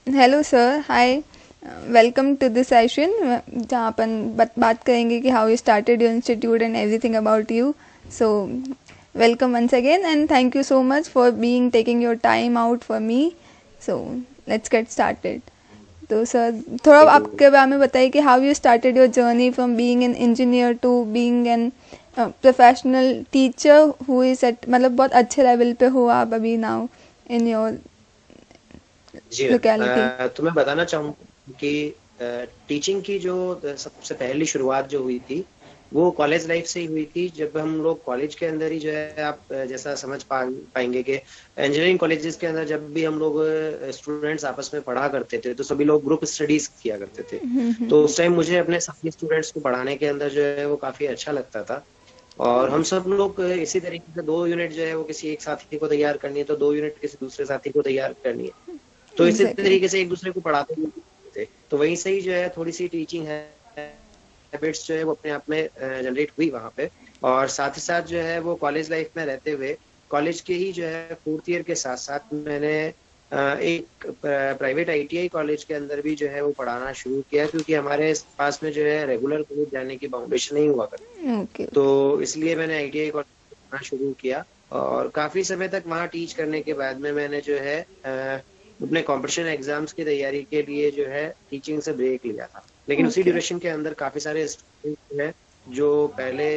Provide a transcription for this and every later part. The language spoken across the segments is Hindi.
Hello sir, hi. Welcome to this session जहाँ अपन बात करेंगे कि how you started your institute and everything about you. So welcome once again and thank you so much for being taking your time out for me. So let's get started. तो सर, थोड़ा बिल्कुल। आपके बारे में बताइए कि how you started your journey from being an engineer to being an professional teacher who is at, मतलब बहुत अच्छे लेवल पे हो आप अभी नाउ इन योर जी लोकेलिटी। तो मैं बताना चाहूँगा कि टीचिंग की जो सबसे पहली शुरुआत जो हुई थी वो कॉलेज लाइफ से ही हुई थी। जब हम लोग कॉलेज के अंदर ही जो है आप जैसा समझ पाएंगे कि इंजीनियरिंग कॉलेजेस के अंदर जब भी हम लोग स्टूडेंट्स आपस में पढ़ा करते थे तो सभी लोग ग्रुप स्टडीज किया करते थे। तो उस टाइम मुझे अपने साथी स्टूडेंट्स को पढ़ाने के अंदर जो है वो काफी अच्छा लगता था। और हम सब लोग इसी तरीके से 2 यूनिट जो है वो किसी एक साथी को तैयार करनी है तो 2 यूनिट किसी दूसरे साथी को तैयार करनी है। तो इसी एग्जैक्टली। तरीके से एक दूसरे को पढ़ाते भी थे। तो वहीं से ही जो है थोड़ी सी टीचिंग हैबिट्स जो है वो अपने आप में जनरेट हुई वहां पे। और साथ ही साथ जो है वो कॉलेज लाइफ में रहते हुए कॉलेज के ही जो है फोर्थ ईयर के साथ साथ मैंने एक प्राइवेट आईटीआई कॉलेज के अंदर भी जो है वो पढ़ाना शुरू किया, क्योंकि हमारे पास में जो है रेगुलर कॉलेज जाने की बाउंडेशन नहीं हुआ करती। ओके। तो इसलिए मैंने आईटीआई कॉलेज पढ़ना शुरू किया। और काफी समय तक वहाँ टीच करने के बाद में मैंने जो है अपने कंपटीशन एग्जाम्स की तैयारी के लिए जो है टीचिंग से ब्रेक लिया था। लेकिन उसी ओके। ड्यूरेशन के अंदर काफी सारे स्टूडेंट हैं जो पहले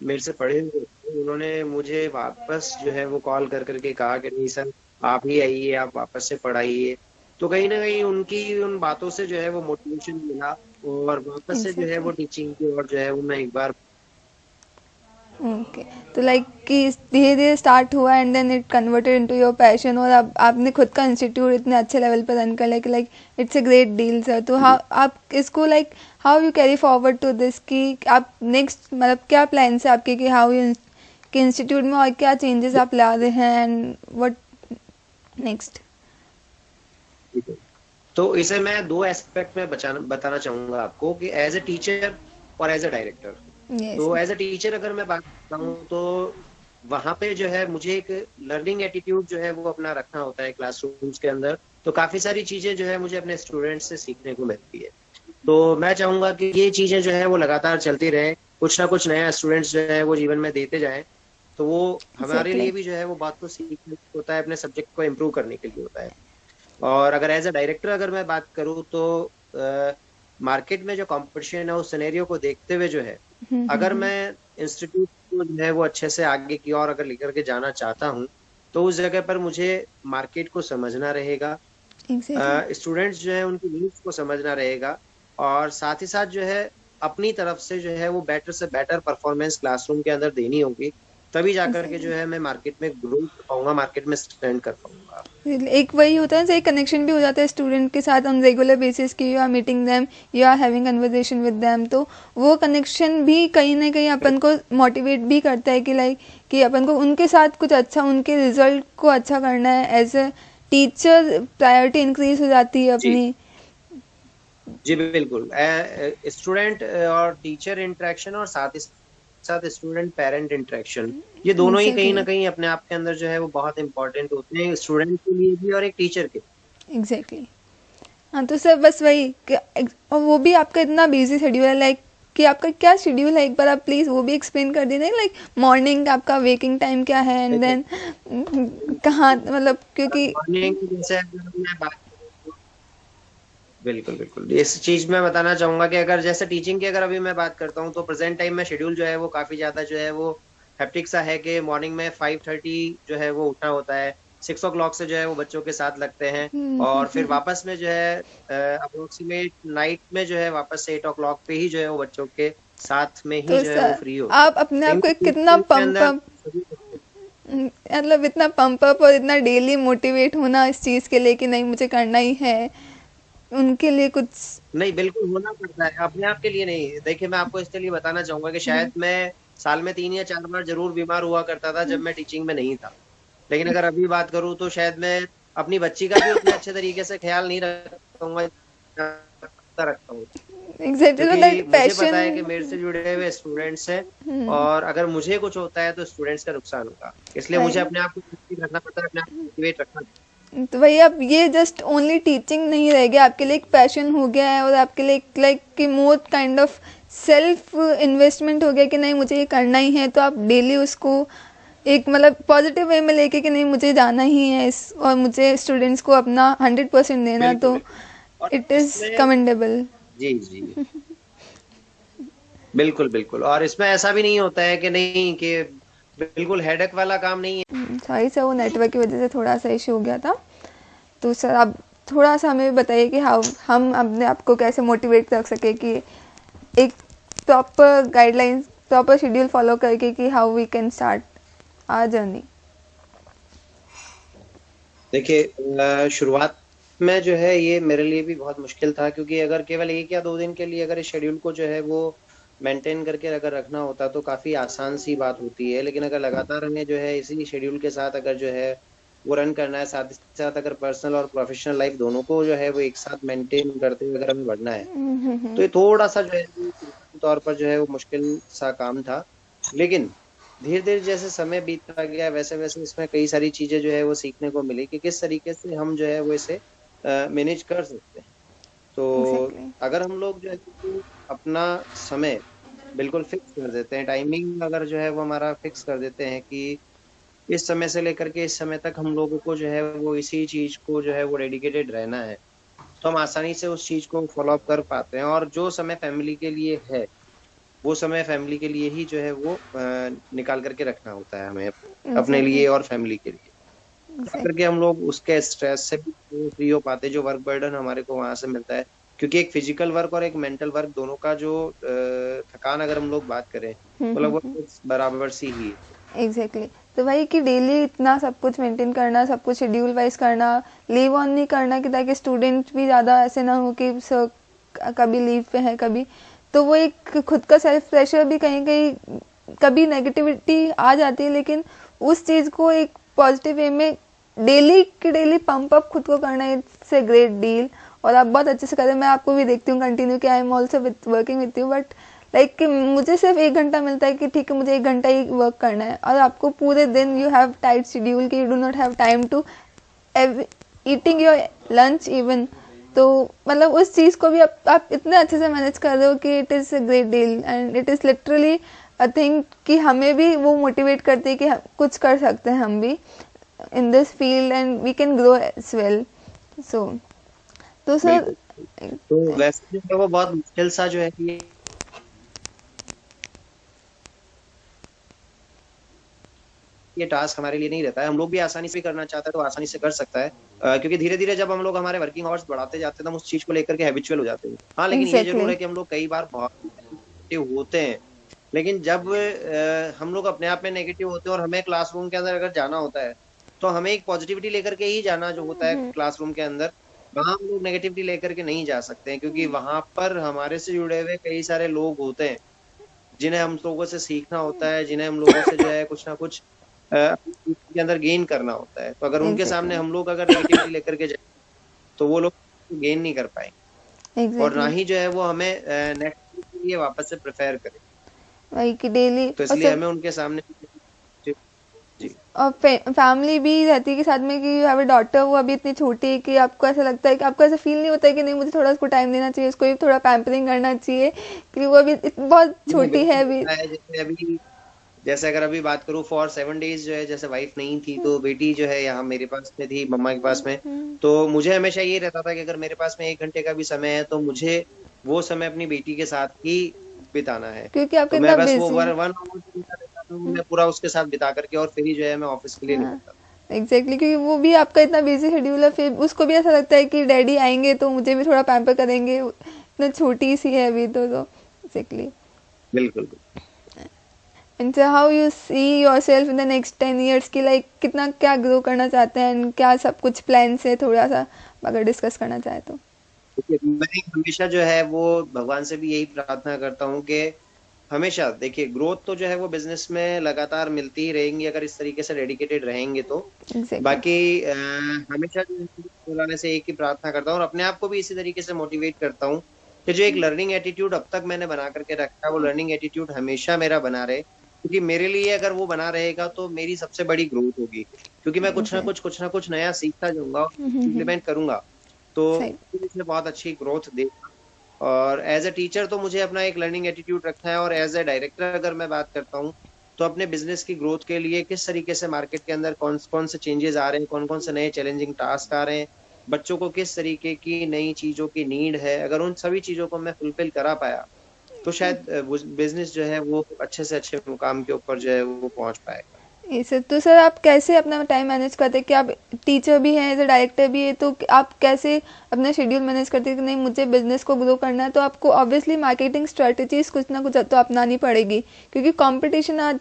मेरे से पढ़े हुए थे, उन्होंने मुझे वापस जो है वो कॉल कर करके कहा कि नहीं सर, आप ही आइए, आप वापस से पढ़ाइए। तो कहीं ना कहीं उनकी उन बातों से जो है वो मोटिवेशन मिला और वापस से जो है एग्जैक्टली। वो टीचिंग की ओर जो है वो मैं एक बार। ओके। तो लाइक कि धीरे धीरे स्टार्ट हुआ and then it converted into your passion, और अब आपने खुद का इंस्टीट्यूट इतने अच्छे लेवल पर रन कर लिया कि like it's a great deal sir. तो हाँ, आप इसको like how you carry forward to this कि आप नेक्स्ट मतलब क्या प्लान्स है आपके कि हाउ यू कि इंस्टीट्यूट में और क्या चेंजेस आप ला रहे हैं एंड व्हाट नेक्स्ट। तो इसे मैं दो एस्पेक्ट में बताना चाहूंगा आपको कि एज ए टीचर और एज ए डायरेक्टर। यस। तो एज ए टीचर अगर मैं बात करता हूँ तो वहां पे जो है मुझे एक लर्निंग एटीट्यूड जो है वो अपना रखना होता है क्लासरूम्स के अंदर। तो काफी सारी चीजें जो है मुझे अपने स्टूडेंट्स से सीखने को मिलती है। तो मैं चाहूंगा कि ये चीजें जो है वो लगातार चलती रहे, कुछ ना कुछ नया स्टूडेंट्स जो है वो जीवन में देते जाएं। तो वो हमारे एग्जैक्टली। लिए भी जो है वो बात को सीखने होता है, अपने सब्जेक्ट को इम्प्रूव करने के लिए होता है। और अगर एज अ डायरेक्टर अगर मैं बात करूँ तो मार्केट में जो कंपटीशन है उस सिनेरियो को देखते हुए जो है, अगर मैं इंस्टीट्यूट को जो है वो अच्छे से आगे की और अगर लेकर के जाना चाहता हूँ तो उस जगह पर मुझे मार्केट को समझना रहेगा, एग्जैक्टली। स्टूडेंट्स जो है उनकी नीड्स को समझना रहेगा। और साथ ही साथ जो है अपनी तरफ से जो है वो बेटर से बेटर परफॉर्मेंस क्लासरूम के अंदर देनी होगी। तभी जाकर के एग्जैक्टली। जो है मैं मार्केट में ग्रो कर पाऊंगा, मार्केट में स्टैंड कर पाऊंगा। एक वही होता है, एक कनेक्शन भी हो जाता है स्टूडेंट के साथ ऑन रेगुलर बेसिस की, you are meeting them, you are having conversation with them. तो वो कनेक्शन भी कहीं ना कहीं अपन को मोटिवेट भी करता है कि लाइक कि अपन को उनके साथ कुछ अच्छा, उनके रिजल्ट को अच्छा करना है। As a teacher priority increase हो जाती है जी अपनी। जी बिल्कुल। स्टूडेंट और टीचर इंटरेक्शन और साथ ही साथ स्टूडेंट पेरेंट इंटरेक्शन, ये दोनों ही कहीं एग्जैक्टली। ना कहीं अपने आप के अंदर जो है वो बहुत इंपॉर्टेंट होते हैं, स्टूडेंट के लिए भी और एक टीचर के लिए। एग्जैक्टली। हाँ, तो सर बस वही और वो भी आपका इतना बिजी शेड्यूल है, लाइक कि आपका क्या शेड्यूल है, एक बार आप प्लीज़ वो भी एक्सप्लेन कर देना, लाइक मॉर्निंग आपका वेकिंग टाइम क्या है एंड देखिए, देन कहाँ, मतलब क्योंकि मॉर्निंग जैसे अगर मैं बात करूं, बिल्कुल बिल्कुल इस चीज में बताना चाहूंगा कि अगर जैसे टीचिंग की अगर अभी मैं बात करता हूँ तो प्रेजेंट टाइम में शेड्यूल जो है वो काफी ज्यादा जो है वो हेक्टिक सा है कि मॉर्निंग में 5:30 जो है वो उठना होता है। 6 o'clock से जो है वो बच्चों के साथ लगते हैं। और फिर वापस में जो है अप्रोक्सीमेट नाइट में जो है वापस से 8 o'clock पे ही जो है वो बच्चों के साथ में ही तो जो है वो सर फ्री होते हैं। आप अपने आप लेकिन को प्रेजेंट कितना टाइम के पंप अंदर अप, मतलब इतना पंप अप और इतना डेली मोटिवेट होना इस चीज़ के लिए कि नहीं मुझे करना ही है, उनके लिए कुछ। नहीं, बिल्कुल होना पड़ता है, अपने आप के लिए नहीं। देखिए, मैं आपको इसके लिए बताना चाहूंगा कि शायद मैं साल में 3 या 4 बार जरूर बीमार हुआ करता था जब मैं टीचिंग में नहीं था। लेकिन अगर अभी बात करूँ तो शायद मैं अपनी बच्ची का भी उतने अच्छे तरीके से ख्याल नहीं रख पाऊंगा जितना रखता हूँ। एग्जैक्टली, तो क्योंकि दैट मुझे पैशन। पता है कि मेरे से जुड़े हुए स्टूडेंट्स हैं और अगर मुझे कुछ होता है तो स्टूडेंट्स का नुकसान होगा। इसलिए मुझे अपने आप को मोटिवेट रखना पड़ता है, अपने आप को मोटिवेट रखना पड़ता तो वही अब ये जस्ट ओनली टीचिंग नहीं रह गया, आपके लिए एक पैशन हो गया है, और आपके लिए लाइक कि more kind of self investment हो गया कि नहीं मुझे ये करना ही है, तो आप डेली उसको एक मतलब पॉजिटिव वे में लेके कि नहीं मुझे जाना ही है इस, और मुझे स्टूडेंट्स को अपना 100% देना, बिल्कुल तो बिल्कुल। और इट इज़ इसमें कमेंडेबल। जी जी बिल्कुल बिल्कुल। और इसमें ऐसा भी नहीं होता है कि नहीं, कि बिल्कुल हेडेक वाला काम नहीं है। सॉरी सर, वो नेटवर्क की वजह से थोड़ा सा इशू हो गया था। तो सर आप थोड़ा सा हमें बताइए कि हाउ हम अपने आप को कैसे मोटिवेट रख सके कि एक proper guidelines, proper schedule follow करके कि how we can start our journey. देखिए शुरुआत में जो है ये मेरे लिए भी बहुत मुश्किल था, क्योंकि अगर केवल 1 या 2 दिन के लिए अगर इस शेड्यूल को जो है वो मेंटेन करके अगर रखना होता तो काफी आसान सी बात होती है। लेकिन अगर लगातार हमें जो है इसी शेड्यूल के साथ अगर जो है वो रन करना है, साथ ही साथ अगर पर्सनल और प्रोफेशनल लाइफ दोनों को जो है वो एक साथ मेंटेन करते हुए अगर हमें बढ़ना है, तो ये थोड़ा सा जो है तौर पर जो है वो मुश्किल सा काम था। लेकिन धीरे धीरे जैसे समय बीतता गया, वैसे वैसे इसमें कई सारी चीजें जो है वो सीखने को मिली कि किस तरीके से हम जो है वो इसे मैनेज कर सकते हैं। तो एग्जैक्टली। अगर हम लोग जो है कि अपना समय बिल्कुल फिक्स कर देते हैं, टाइमिंग अगर जो है वो हमारा फिक्स कर देते हैं कि इस समय से लेकर के इस समय तक हम लोगों को जो है वो इसी चीज को जो है वो डेडिकेटेड रहना है, तो हम आसानी से उस चीज को फॉलो अप कर पाते हैं। और जो समय फैमिली के लिए है, वो समय फैमिली के लिए ही जो है वो निकाल करके रखना होता है हमें, अपने एग्जैक्टली। लिए और फैमिली के लिए। तब एग्जैक्टली। करके हम लोग उसके स्ट्रेस से भी फ्री हो पाते, जो वर्क बर्डन हमारे को वहां से मिलता है। क्योंकि एक फिजिकल वर्क और एक मेंटल वर्क दोनों का जो थकान अगर हम लोग बात करें तो लगभग बराबर सी ही है। एग्जैक्टली। तो भाई कि डेली इतना सब कुछ मेंटेन करना, सब कुछ शेड्यूल वाइज करना, लीव ऑन नहीं करना कि ताकि स्टूडेंट भी ज़्यादा ऐसे ना हो कि सर कभी लीव पे है कभी, तो वो एक खुद का सेल्फ प्रेशर भी कहीं कहीं कभी नेगेटिविटी आ जाती है, लेकिन उस चीज़ को एक पॉजिटिव वे में डेली की डेली पंप अप खुद को करना, इट्स ए ग्रेट डील। और आप बहुत अच्छे से कर रहे हैं, मैं आपको भी देखती हूँ कंटिन्यू कि I am also with working with you, but like कि मुझे सिर्फ 1 घंटा मिलता है कि ठीक है मुझे 1 घंटा ही वर्क करना है, और आपको पूरे दिन यू हैव टाइट शेड्यूल कि you do not have time to eating your lunch even. तो मतलब उस चीज़ को भी आप इतने अच्छे से मैनेज कर रहे हो कि it is a great deal, and it is literally I think कि हमें भी वो मोटिवेट करती है कि कुछ कर सकते हैं हम भी in this field and we can grow as well. So तो सर बिल्कुल। तो वैसे जो है वो बहुत मुश्किल सा जो है कि ये टास्क हमारे लिए नहीं रहता है। हम लोग भी आसानी से करना चाहते हैं तो आसानी से कर सकता है, क्योंकि धीरे धीरे जब हम लोग हमारे वर्किंग आवर्स बढ़ाते जाते हैं तो हम उस चीज को लेकर के हैबिचुअल हो जाते हैं। हाँ, लेकिन ये जरूर एग्जैक्टली। है कि हम लोग कई बार बहुत नेगेटिव होते हैं। लेकिन जब हम लोग अपने आप में नेगेटिव होते हैं और हमें क्लासरूम के अंदर अगर जाना होता है, तो हमें एक पॉजिटिविटी लेकर के ही जाना जो होता है क्लासरूम के अंदर। वहां हम लोग नेगेटिविटी लेकर के नहीं जा सकते हैं, क्योंकि वहां पर हमारे से जुड़े हुए कई सारे लोग होते हैं जिन्हें हम लोगों से सीखना होता है, जिन्हें हम लोगों से जो है कुछ ना कुछ के अंदर गेन करना होता है। तो अगर उनके सामने एग्जैक्टली। हम लोग अगर नेगेटिविटी लेकर के जाए तो वो लोग गेन नहीं कर पाएंगे, और ना एग्जैक्टली। ही जो है वो हमें नेक्स्ट के लिए वापस से प्रिपेयर करें। वही कि डेली तो और इसलिए सब, हमें उनके सामने जी जी और फैमिली भी रहती है कि साथ में कि यू हैव अ डॉटर, वो अभी इतनी छोटी है कि आपको ऐसा लगता है कि आपको ऐसा फील नहीं होता है कि नहीं मुझे थोड़ा उसको टाइम देना चाहिए, उसको भी थोड़ा पैम्परिंग करना चाहिए कि वो अभी बहुत नहीं, छोटी है बिल्कुल अभी। होता है। जैसे अगर अभी बात करूँ, फॉर 7 डेज जो है जैसे वाइफ नहीं थी तो बेटी जो है यहाँ मेरे पास में थी, मम्मा के पास में। तो मुझे हमेशा ये रहता था कि अगर मेरे पास में 1 घंटे का भी समय है तो मुझे वो समय अपनी बेटी के साथ ही बिताना है। क्योंकि आप तो मैं कितना बस वो बिजी। 1 आवर रहता था, मैं पूरा उसके साथ बिता करके और फिर ही जो है मैं ऑफिस के लिए हाँ निकलता था। एग्जैक्टली, क्योंकि वो भी आपका इतना बिजी शेड्यूल है, फिर उसको भी ऐसा लगता है कि डैडी आएंगे तो मुझे भी थोड़ा पैम्पर करेंगे, इतना छोटी सी है अभी तो एग्जैक्टली। बिल्कुल। And so how you see your self in the next 10 years की, लाइक कितना क्या ग्रो करना चाहते हैं and क्या सब कुछ प्लान है, थोड़ा सा अगर डिस्कस करना चाहे तो। देखिए, मैं हमेशा जो है वो भगवान से भी यही प्रार्थना करता हूँ कि हमेशा देखिए ग्रोथ तो जो है वो बिजनेस में लगातार मिलती ही रहेंगी अगर इस तरीके से डेडिकेटेड रहेंगे तो। एग्जैक्टली। बाकी हमेशा जो है खुदा से एक ही प्रार्थना करता हूँ और अपने आप को भी इसी तरिके से मोटिवेट करता हूँ कि जो एक लर्निंग एटीट्यूड अब तक मैंने बना करके रखा है वो लर्निंग एटीट्यूड हमेशा मेरा बना रहे। क्योंकि मेरे लिए अगर वो बना रहेगा तो मेरी सबसे बड़ी ग्रोथ होगी, क्योंकि मैं एग्जैक्ट। कुछ ना कुछ नया सीखता जाऊंगा, हम्म। इम्प्लीमेंट करूंगा, तो सही। इसमें बहुत अच्छी ग्रोथ दे। और एज ए टीचर तो मुझे अपना एक लर्निंग एटीट्यूड रखना है, और एज ए डायरेक्टर अगर मैं बात करता हूँ तो अपने बिजनेस की ग्रोथ के लिए किस तरीके से मार्केट के अंदर कौन कौन से चेंजेस आ रहे हैं, कौन कौन से नए चैलेंजिंग टास्क आ रहे हैं, बच्चों को किस तरीके की नई चीजों की नीड है, अगर उन सभी चीजों को मैं फुलफिल करा पाया तो शायद बिजनेस जो है वो अच्छे से अच्छे मुकाम के ऊपर जो है वो पहुंच पाएगा। ये सर, तो सर आप कैसे अपना टाइम मैनेज करते हैं कि आप टीचर भी हैं, एज अ डायरेक्टर भी है, तो आप कैसे अपना शेड्यूल मैनेज करते हैं कि नहीं मुझे बिजनेस को ग्रो करना है? तो आपको ऑब्वियसली मार्केटिंग स्ट्रेटजीज कुछ ना कुछ तो अपनानी पड़ेगी, क्योंकि कंपटीशन आज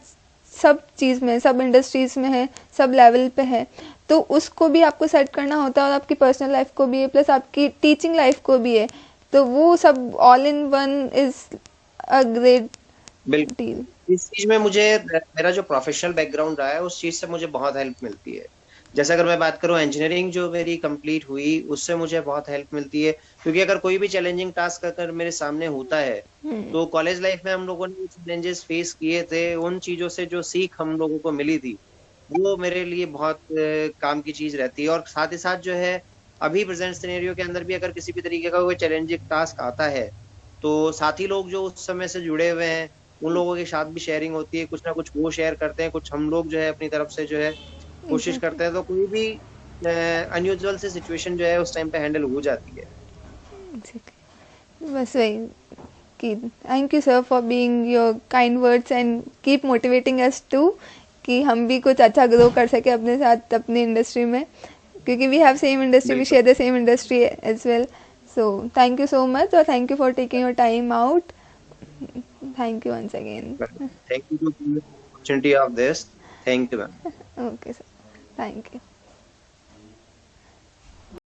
सब चीज़ में, सब इंडस्ट्रीज में है, सब लेवल पे है। तो उसको भी आपको सेट करना होता है, और आपकी पर्सनल लाइफ को भी है, प्लस आपकी टीचिंग लाइफ को भी है। तो वो सब all in one is a great बिल्कुल। डील। इस चीज में मुझे मेरा जो प्रोफेशनल बैकग्राउंड रहा है उस चीज से मुझे बहुत हेल्प मिलती है। जैसे अगर मैं बात करूं, इंजीनियरिंग जो मेरी कंप्लीट हुई उससे मुझे बहुत हेल्प मिलती है, क्योंकि अगर कोई भी चैलेंजिंग टास्क अगर मेरे सामने होता है तो कॉलेज लाइफ में हम लोगों ने चैलेंजेस फेस किए थे, उन चीजों से जो सीख हम लोगों को मिली थी वो मेरे लिए बहुत काम की चीज रहती है। और साथ ही साथ जो है अभी प्रेजेंट सिनेरियो के अंदर भी अगर किसी भी तरीके का कोई चैलेंजिंग टास्क आता है तो साथी लोग जो उस समय से जुड़े हुए हैं उन लोगों के साथ भी शेयरिंग होती है, कुछ ना कुछ वो शेयर करते हैं, कुछ हम लोग जो है अपनी तरफ से जो है कोशिश एग्जैक्टली। करते हैं, तो कोई भी अनयूजुअल से सिचुएशन जो है उस टाइम पे हैंडल हो जाती है। एग्जैक्टली। बस वही कि thank you sir for being your kind words and keep motivating us to, कि हम भी कुछ अच्छा ग्रो कर सके अपने साथ अपनी इंडस्ट्री में, क्योंकि we have same industry, we बिल्कुल। Share the same industry as well. So thank you so much, और thank you for taking your time out. Thank you once again. Thank you for the opportunity of this. Thank you ma'am. Okay sir, thank you.